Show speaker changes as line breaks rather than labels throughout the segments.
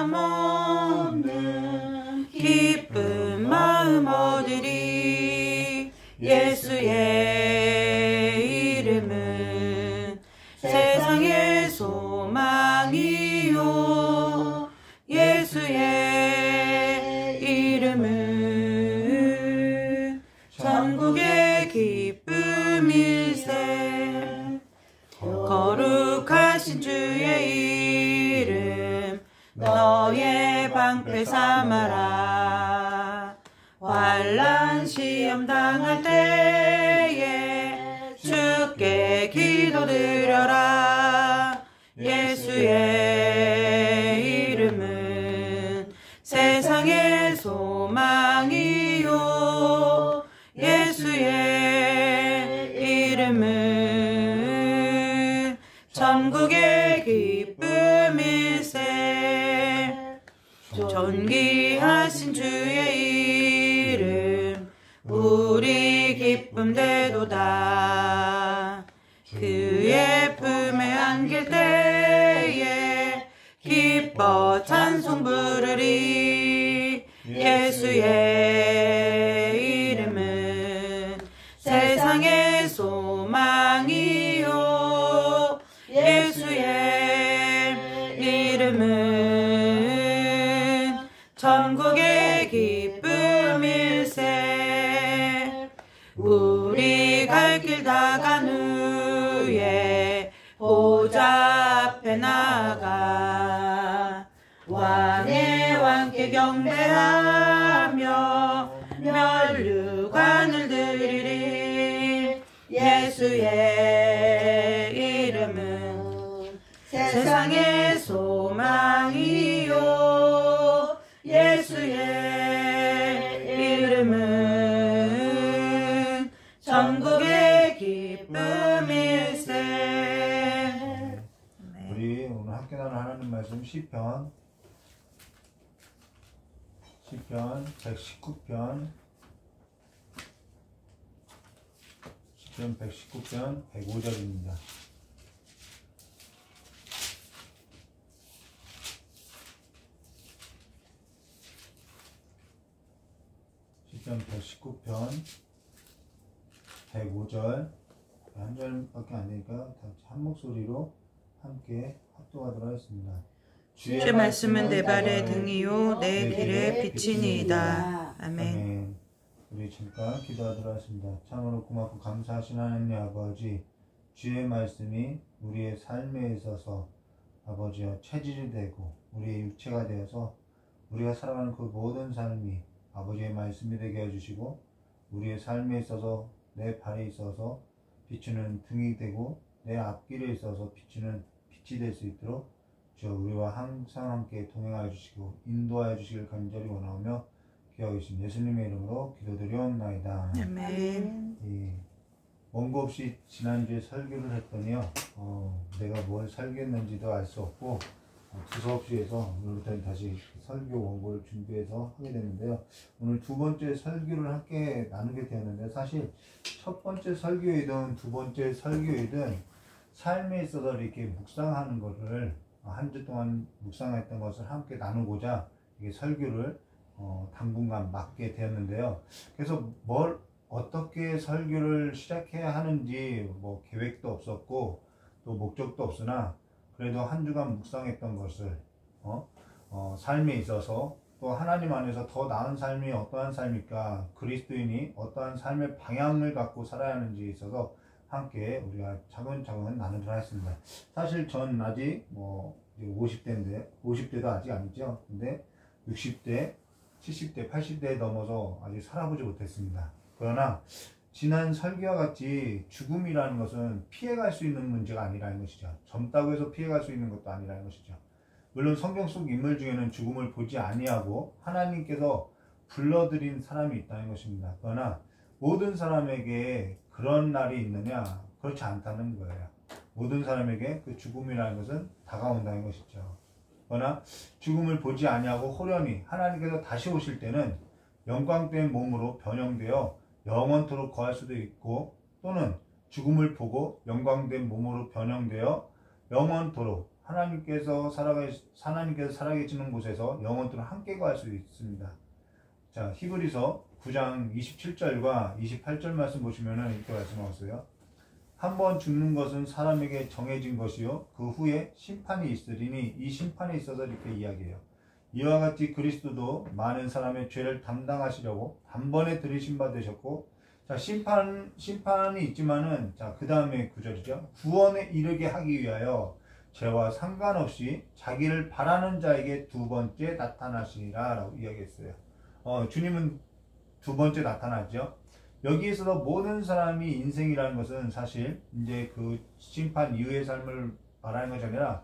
참 없는 기쁜 마음 얻으리. 예수의 이름은 세상의 소망이요. 예수의 이름은 천국의 기쁨일세. 거룩하신 주의 이름 너의 방패 삼아라. 환난 시험 당할 때에 주께 기도드려라. 예수의 이름은 세상의 소망이요. 예수의 이름은 천국의 기쁨일세. 존귀하신 주의 이름 우리 기쁨 되도다. 그의 품에 안길 때에 기뻐 찬송 부르리. 예수의 이름은 세상의 소망이요. 예수의 이름은 천국의 기쁨일세. 우리 갈 길 다 간 후에 보좌 앞에 나가 왕의 왕께 경배하며 면류관을 드리리. 예수의 이름은 세상의 소망이요. 예수의 이름은 천국의 기쁨일세.
우리 오늘 함께 나눌 하나님 말씀 시편 119편 119편 105절입니다. 시편 119편 105절 한 절밖에 안 되니까 한 목소리로 함께 합독하도록 하겠습니다.
주의 말씀은 내 발의 등이요 내 길의 빛이니이다. 아멘.
우리 잠깐 기도하도록 하겠습니다. 참으로 고맙고 감사하신 하나님 아버지, 주의 말씀이 우리의 삶에 있어서 아버지여 체질이 되고 우리의 육체가 되어서 우리가 살아가는 그 모든 삶이 아버지의 말씀이 되게 해주시고 우리의 삶에 있어서 내 발에 있어서 비추는 등이 되고 내 앞길에 있어서 비추는 빛이 될 수 있도록 저 우리와 항상 함께 동행하여 주시고 인도하여 주시길 간절히 원하오며 기도하고 계신 예수님의 이름으로 기도드리옵나이다.
아멘.
예, 원고 없이 지난주에 설교를 했더니요 내가 뭘 설교했는지도 알 수 없고 두서없이 해서 오늘부터는 다시 설교 원고를 준비해서 하게 됐는데요. 오늘 두 번째 설교를 함께 나누게 되었는데 사실 첫 번째 설교이든 두 번째 설교이든 삶에 있어서 이렇게 묵상하는 것을 한 주 동안 묵상했던 것을 함께 나누고자 이게 설교를 당분간 맡게 되었는데요. 그래서 뭘 어떻게 설교를 시작해야 하는지 뭐 계획도 없었고 또 목적도 없으나 그래도 한 주간 묵상했던 것을 삶에 있어서 또 하나님 안에서 더 나은 삶이 어떠한 삶일까, 그리스도인이 어떠한 삶의 방향을 갖고 살아야 하는지에 있어서 함께 우리가 차근차근 나누도록 하겠습니다. 사실 전 아직 뭐 50대인데 50대도 아직 아니죠. 근데 60대, 70대, 80대에 넘어서 아직 살아보지 못했습니다. 그러나 지난 설교와 같이 죽음이라는 것은 피해갈 수 있는 문제가 아니라는 것이죠. 젊다고 해서 피해갈 수 있는 것도 아니라는 것이죠. 물론 성경 속 인물 중에는 죽음을 보지 아니하고 하나님께서 불러들인 사람이 있다는 것입니다. 그러나 모든 사람에게 그런 날이 있느냐? 그렇지 않다는 거예요. 모든 사람에게 그 죽음이라는 것은 다가온다는 것이죠. 그러나 죽음을 보지 아니하고 호련히 하나님께서 다시 오실 때는 영광된 몸으로 변형되어 영원토록 거할 수도 있고, 또는 죽음을 보고 영광된 몸으로 변형되어 영원토록 하나님께서 살아계시는 곳에서 영원토록 함께 갈 수 있습니다. 자, 히브리서 9장 27절과 28절 말씀 보시면은 이렇게 말씀하셨어요. 한번 죽는 것은 사람에게 정해진 것이요 그 후에 심판이 있으리니 이 심판에 있어서 이렇게 이야기해요. 이와 같이 그리스도도 많은 사람의 죄를 담당하시려고 단번에 들이심 받으셨고, 자, 심판이 있지만은, 자, 그 다음에 구절이죠. 구원에 이르게 하기 위하여 죄와 상관없이 자기를 바라는 자에게 두 번째 나타나시리라 라고 이야기했어요. 주님은 두 번째 나타나죠. 여기에서도 모든 사람이 인생이라는 것은 사실 이제 그 심판 이후의 삶을 말하는 것이 아니라,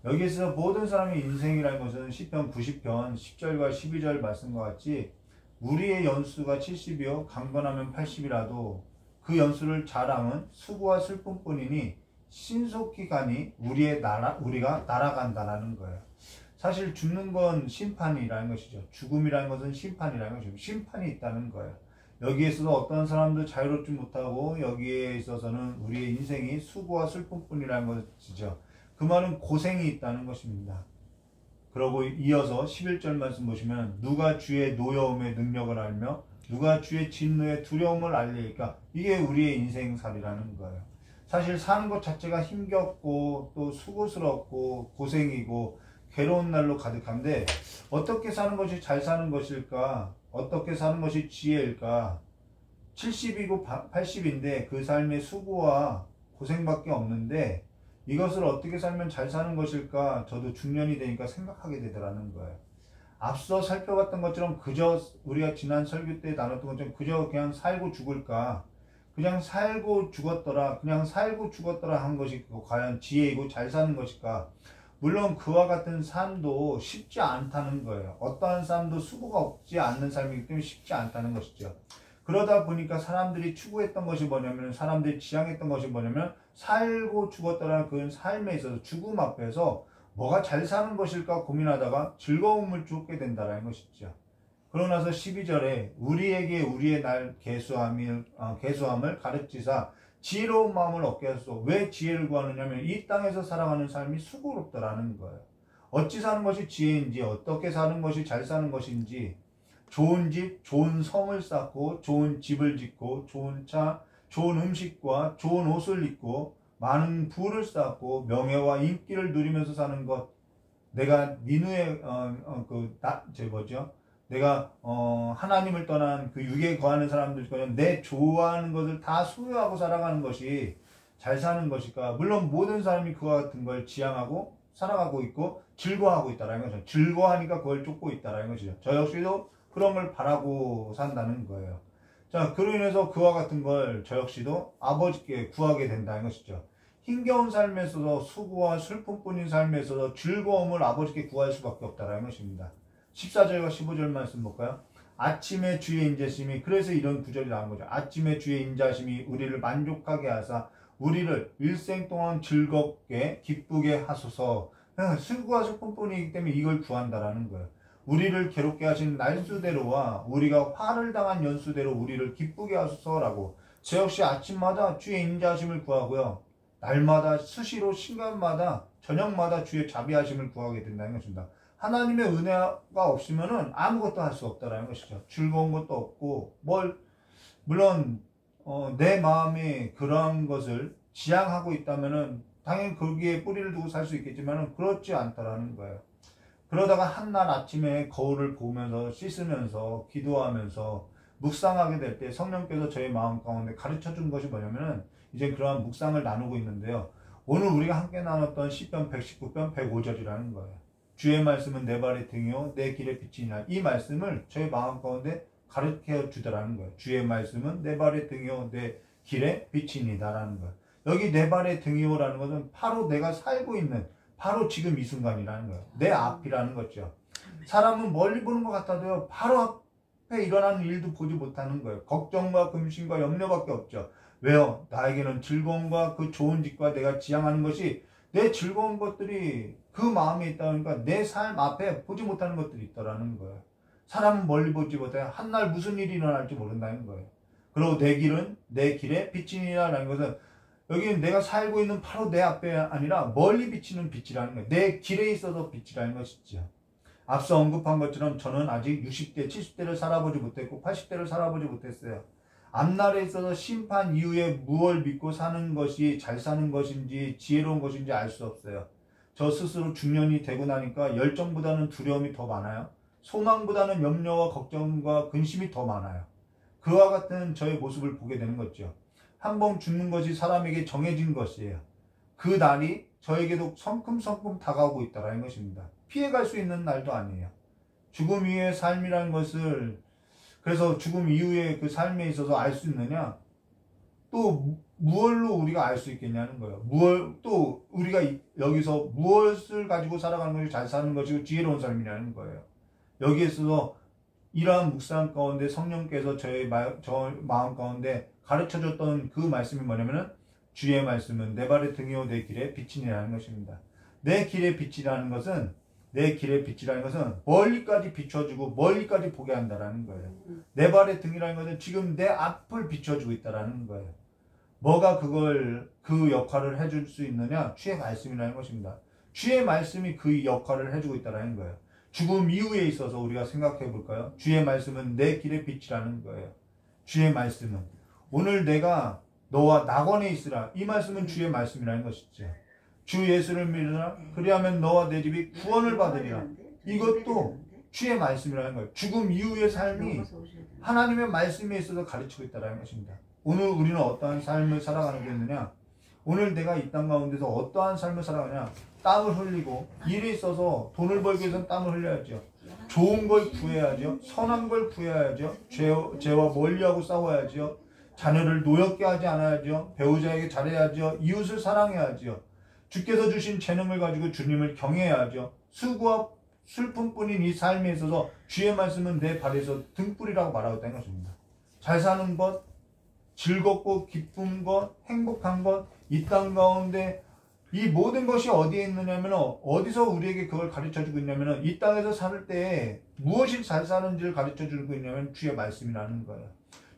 여기에서 모든 사람의 인생이라는 것은 시편 90편 10절과 12절 말씀과 같이 우리의 연수가 70이요 강건하면 80이라도 그 연수를 자랑은 수고와 슬픔뿐이니 신속히 가니 우리가 날아간다라는 거예요. 사실 죽는 건 심판이라는 것이죠. 죽음이라는 것은 심판이라는 것이죠. 심판이 있다는 거예요. 여기에서도 어떤 사람도 자유롭지 못하고 여기에 있어서는 우리의 인생이 수고와 슬픔뿐이라는 것이죠. 그 말은 고생이 있다는 것입니다. 그러고 이어서 11절 말씀 보시면 누가 주의 노여움의 능력을 알며 누가 주의 진노의 두려움을 알리니까 이게 우리의 인생살이라는 거예요. 사실 사는 것 자체가 힘겹고 또 수고스럽고 고생이고 괴로운 날로 가득한데 어떻게 사는 것이 잘 사는 것일까? 어떻게 사는 것이 지혜일까? 70이고 80인데 그 삶의 수고와 고생밖에 없는데 이것을 어떻게 살면 잘 사는 것일까? 저도 중년이 되니까 생각하게 되더라는 거예요. 앞서 살펴봤던 것처럼 그저 우리가 지난 설교 때 나눴던 것처럼 그저 그냥 살고 죽을까? 그냥 살고 죽었더라, 그냥 살고 죽었더라 한 것이 과연 지혜이고 잘 사는 것일까? 물론 그와 같은 삶도 쉽지 않다는 거예요. 어떠한 삶도 수고가 없지 않는 삶이기 때문에 쉽지 않다는 것이죠. 그러다 보니까 사람들이 추구했던 것이 뭐냐면, 사람들이 지향했던 것이 뭐냐면 살고 죽었다라는 그 삶에 있어서 죽음 앞에서 뭐가 잘 사는 것일까 고민하다가 즐거움을 쫓게 된다는 것이죠. 그러나서 12절에 우리에게 우리의 날 계수함을 가르치사 지혜로운 마음을 얻게 하소서. 왜 지혜를 구하느냐면 이 땅에서 살아가는 삶이 수고롭더라는 거예요. 어찌 사는 것이 지혜인지, 어떻게 사는 것이 잘 사는 것인지, 좋은 집, 좋은 성을 쌓고 좋은 집을 짓고 좋은 차, 좋은 음식과 좋은 옷을 입고 많은 부를 쌓고 명예와 인기를 누리면서 사는 것, 내가 니누의 내가 하나님을 떠난 그 육에 거하는 사람들 내 좋아하는 것을 다 소유하고 살아가는 것이 잘 사는 것일까? 물론 모든 사람이 그와 같은 걸 지향하고 살아가고 있고 즐거워하고 있다라는 거죠. 즐거워하니까 그걸 쫓고 있다라는 것이죠. 저 역시도 그런 걸 바라고 산다는 거예요. 자, 그로 인해서 그와 같은 걸 저 역시도 아버지께 구하게 된다는 것이죠. 힘겨운 삶에 있어서 수고와 슬픔뿐인 삶에 있어서 즐거움을 아버지께 구할 수밖에 없다라는 것입니다. 14절과 15절 말씀 볼까요? 아침에 주의 인자심이, 그래서 이런 구절이 나온 거죠. 아침에 주의 인자심이 우리를 만족하게 하사 우리를 일생 동안 즐겁게 기쁘게 하소서. 수고와 슬픔뿐이기 때문에 이걸 구한다라는 거예요. 우리를 괴롭게 하신 날수대로와 우리가 화를 당한 연수대로 우리를 기쁘게 하소서라고. 저 역시 아침마다 주의 인자하심을 구하고요, 날마다 수시로 시간마다 저녁마다 주의 자비하심을 구하게 된다는 것입니다. 하나님의 은혜가 없으면은 아무것도 할 수 없다라는 것이죠. 즐거운 것도 없고, 물론 내 마음에 그러한 것을 지향하고 있다면은 당연히 거기에 뿌리를 두고 살 수 있겠지만은 그렇지 않다라는 거예요. 그러다가 한날 아침에 거울을 보면서 씻으면서 기도하면서 묵상하게 될 때 성령께서 저의 마음 가운데 가르쳐 준 것이 뭐냐면은 이제 그러한 묵상을 나누고 있는데요. 오늘 우리가 함께 나눴던 시편 119편 105절이라는 거예요. 주의 말씀은 내 발의 등이요 내 길의 빛이니라. 이 말씀을 저의 마음 가운데 가르쳐 주더라는 거예요. 주의 말씀은 내 발의 등이요 내 길의 빛이니다라는 거예요. 여기 내 발의 등이요라는 것은 바로 내가 살고 있는 바로 지금 이 순간이라는 거예요. 내 앞이라는 거죠. 사람은 멀리 보는 것 같아도요, 바로 앞에 일어나는 일도 보지 못하는 거예요. 걱정과 근심과 염려밖에 없죠. 왜요? 나에게는 즐거움과 그 좋은 집과 내가 지향하는 것이, 내 즐거운 것들이 그 마음에 있다 보니까 내 삶 앞에 보지 못하는 것들이 있더라는 거예요. 사람은 멀리 보지 못해 한날 무슨 일이 일어날지 모른다는 거예요. 그리고 내 길은 내 길에 빛이니라는 것은 여기는 내가 살고 있는 바로 내 앞에 아니라 멀리 비치는 빛이라는 거예요. 내 길에 있어서 빛이라는 것이죠. 앞서 언급한 것처럼 저는 아직 60대, 70대를 살아보지 못했고 80대를 살아보지 못했어요. 앞날에 있어서 심판 이후에 무엇을 믿고 사는 것이 잘 사는 것인지 지혜로운 것인지 알 수 없어요. 저 스스로 중년이 되고 나니까 열정보다는 두려움이 더 많아요. 소망보다는 염려와 걱정과 근심이 더 많아요. 그와 같은 저의 모습을 보게 되는 거죠. 한 번 죽는 것이 사람에게 정해진 것이에요. 그 날이 저에게도 성큼성큼 다가오고 있다는 것입니다. 피해갈 수 있는 날도 아니에요. 죽음 이후의 삶이라는 것을, 그래서 죽음 이후의 그 삶에 있어서 알 수 있느냐? 또 무엇로 우리가 알 수 있겠냐는 거예요. 또 우리가 여기서 무엇을 가지고 살아가는 것이 잘 사는 것이고 지혜로운 삶이라는 거예요. 여기에 있어서 이러한 묵상 가운데 성령께서 저 마음 가운데 가르쳐줬던 그 말씀이 뭐냐면은 주의 말씀은 내 발의 등이요 내 길의 빛이라는 것입니다. 내 길의 빛이라는 것은 멀리까지 비춰주고 멀리까지 보게 한다라는 거예요. 내 발의 등이라는 것은 지금 내 앞을 비춰주고 있다라는 거예요. 뭐가 그 역할을 해줄 수 있느냐? 주의 말씀이라는 것입니다. 주의 말씀이 그 역할을 해주고 있다라는 거예요. 죽음 이후에 있어서 우리가 생각해 볼까요? 주의 말씀은 내 길의 빛이라는 거예요. 주의 말씀은 오늘 내가 너와 낙원에 있으라. 이 말씀은 주의 말씀이라는 것이죠. 주 예수를 믿으라. 그리하면 너와 내 집이 구원을 받으리라. 이것도 주의 말씀이라는 거예요. 죽음 이후의 삶이 하나님의 말씀에 있어서 가르치고 있다는 것입니다. 오늘 우리는 어떠한 삶을 살아가는 게 있느냐? 오늘 내가 이 땅 가운데서 어떠한 삶을 살아가냐? 땀을 흘리고 일에 있어서 돈을 벌기 위해서는 땀을 흘려야죠. 좋은 걸 구해야죠. 선한 걸 구해야죠. 죄와 멀리하고 싸워야죠. 자녀를 노엽게 하지 않아야죠. 배우자에게 잘해야죠. 이웃을 사랑해야죠. 주께서 주신 재능을 가지고 주님을 경외해야죠. 수고와 슬픔뿐인 이 삶에 있어서 주의 말씀은 내 발에서 등불이라고 말하고 있다는 것입니다. 잘 사는 것, 즐겁고 기쁜 것, 행복한 것, 이 땅 가운데 이 모든 것이 어디에 있느냐면 어디서 우리에게 그걸 가르쳐주고 있냐면 이 땅에서 살 때 무엇이 잘 사는지를 가르쳐주고 있냐면 주의 말씀이라는 거예요.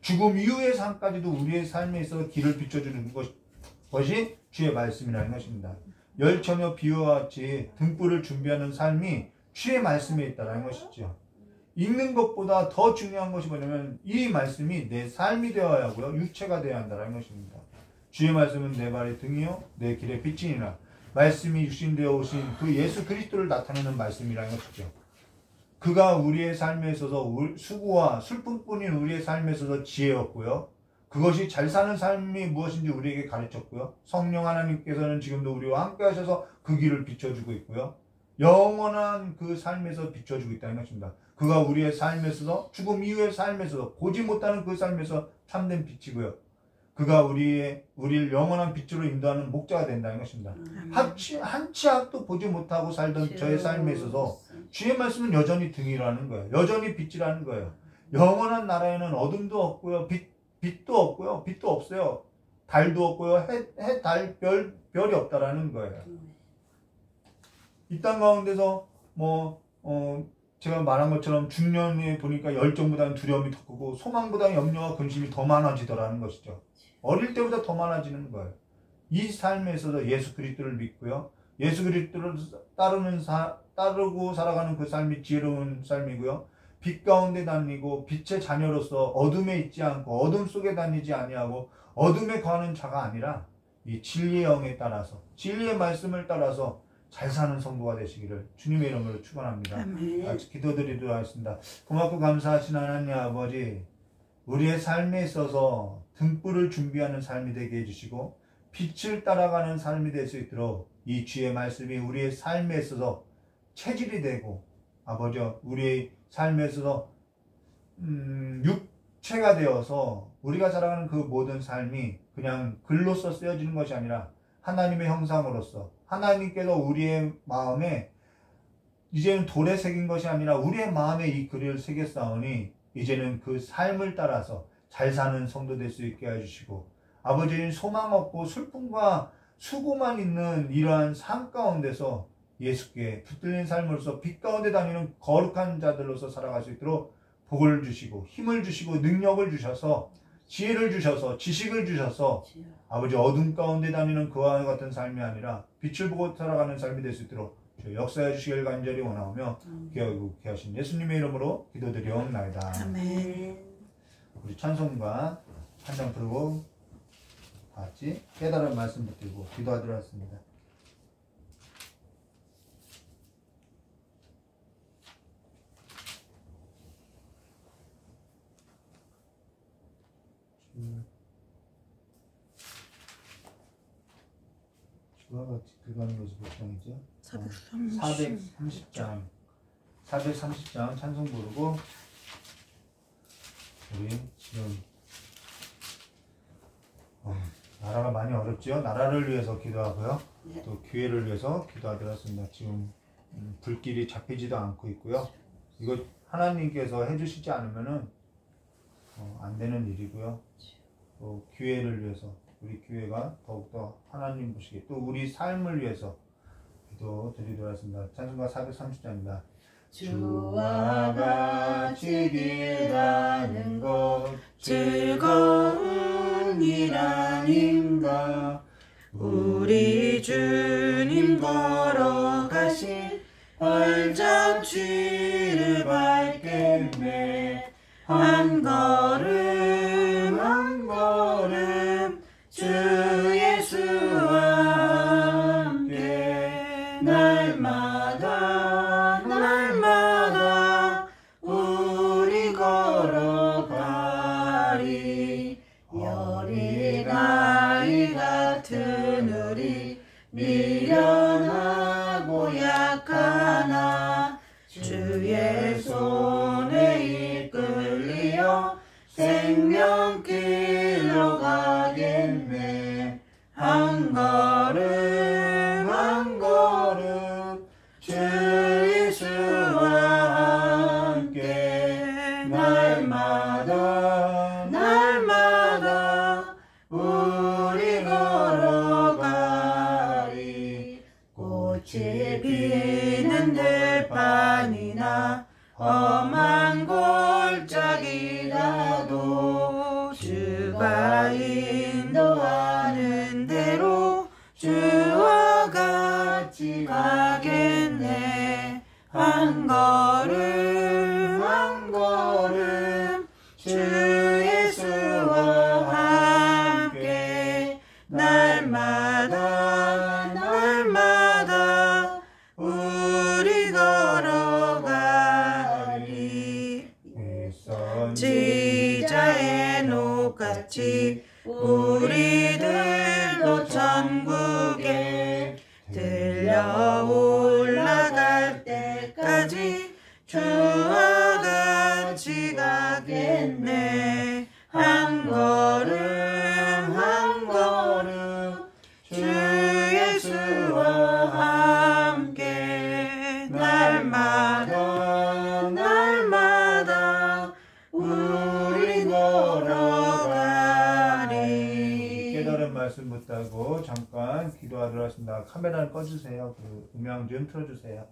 죽음 이후의 삶까지도 우리의 삶에 있어서 길을 비춰주는 것이 주의 말씀이라는 것입니다. 열처녀 비유와 같이 등불을 준비하는 삶이 주의 말씀에 있다는 것이죠. 읽는 것보다 더 중요한 것이 뭐냐면 이 말씀이 내 삶이 되어야 하고요. 육체가 되어야 한다는 것입니다. 주의 말씀은 내 발의 등이요 내 길의 빛이니라. 말씀이 육신되어 오신 그 예수 그리스도를 나타내는 말씀이라는 것이죠. 그가 우리의 삶에 있어서 수고와 슬픔뿐인 우리의 삶에 있어서 지혜였고요. 그것이 잘 사는 삶이 무엇인지 우리에게 가르쳤고요. 성령 하나님께서는 지금도 우리와 함께 하셔서 그 길을 비춰주고 있고요. 영원한 그 삶에서 비춰주고 있다는 것입니다. 그가 우리의 삶에 있어서 죽음 이후의 삶에 있어서 보지 못하는 그 삶에서 참된 빛이고요. 그가 우리를 영원한 빛으로 인도하는 목자가 된다는 것입니다. 한 치 앞도 보지 못하고 살던 저의 삶에 있어서 주의 말씀은 여전히 등이라는 거예요. 여전히 빛이라는 거예요. 영원한 나라에는 어둠도 없고요. 빛도 없고요. 빛도 없어요. 달도 없고요. 별이 없다라는 거예요. 이 땅 가운데서 제가 말한 것처럼 중년에 보니까 열정보다는 두려움이 더 크고 소망보다는 염려와 근심이 더 많아지더라는 것이죠. 어릴 때보다 더 많아지는 거예요. 이 삶에 있어서 예수 그리스도를 믿고요. 예수 그리스도를 따르고 살아가는 그 삶이 지혜로운 삶이고요. 빛 가운데 다니고 빛의 자녀로서 어둠에 있지 않고 어둠 속에 다니지 아니하고 어둠에 거하는 자가 아니라 이 진리의 영에 따라서 진리의 말씀을 따라서 잘 사는 성도가 되시기를 주님의 이름으로 축원합니다. 같이 기도드리도록 하겠습니다. 고맙고 감사하신 하나님 아버지, 우리의 삶에 있어서 등불을 준비하는 삶이 되게 해주시고 빛을 따라가는 삶이 될 수 있도록 이 주의 말씀이 우리의 삶에 있어서 체질이 되고 아버지 우리의 삶에 있어서 육체가 되어서 우리가 살아가는 그 모든 삶이 그냥 글로써 쓰여지는 것이 아니라 하나님의 형상으로서 하나님께서 우리의 마음에 이제는 돌에 새긴 것이 아니라 우리의 마음에 이 글을 새겼사오니 이제는 그 삶을 따라서 잘 사는 성도 될 수 있게 해주시고 아버지는 소망 없고 슬픔과 수고만 있는 이러한 삶 가운데서 예수께 붙들린 삶으로서 빛 가운데 다니는 거룩한 자들로서 살아갈 수 있도록 복을 주시고 힘을 주시고 능력을 주셔서 지혜를 주셔서 지식을 주셔서 아버지 어둠 가운데 다니는 그와 같은 삶이 아니라 빛을 보고 살아가는 삶이 될 수 있도록 역사해 주시길 간절히 원하오며 귀하게 하신 예수님의 이름으로 기도드리옵나이다.
아멘.
우리 찬송가 한 장 부르고 같이 깨달은 말씀 붙들고 기도하도록 하겠습니다. 주와 같이 들어가는 것이 몇 장이죠? 430장 430장 찬송 부르고 우리 지금 나라가 많이 어렵죠? 나라를 위해서 기도하고요. 또 교회를 위해서 기도하도록 하겠습니다. 지금 불길이 잡히지도 않고 있고요. 이거 하나님께서 해주시지 않으면은 안 되는 일이고요. 또 교회를 위해서 우리 교회가 더욱더 하나님 보시기에 또 우리 삶을 위해서 기도 드리도록 하겠습니다. 찬송가 430장입니다.
주와 같이 길 가는 것
즐거운 일 아닌가. 우리 주님 걸어가신 활자취를 밟겠네. 한 걸음 한 걸음 주 예수와 함께 날마다 날마다 우리 걸어가리. 어린아이 같은 우리 미련하고 약하나 주의 손에 이끌리어 생명길로 가겠네. 한 걸음 한 걸음 주 예수와 함께 날마다 날마다 우리 걸어가리. 꽃이 피는 들판이나 험한 골짜기라도 주가 인도하는 대로 주와 같이 가겠네. 한 걸음 한 걸음 주 예수와 함께 날마다 날마다 우리 걸어가리. 지자의 녹같이 우리들도 천국에 들려 올라갈 때까지 주와 같이 가겠네. 한 걸음 한 걸음 주 예수와 함께 날마다 날마다 우리 걸어가리.
깨달은 말씀 붙들고 잠깐 기도하도록 하겠습니다. 카메라를 꺼주세요. 그 음향 좀 틀어주세요.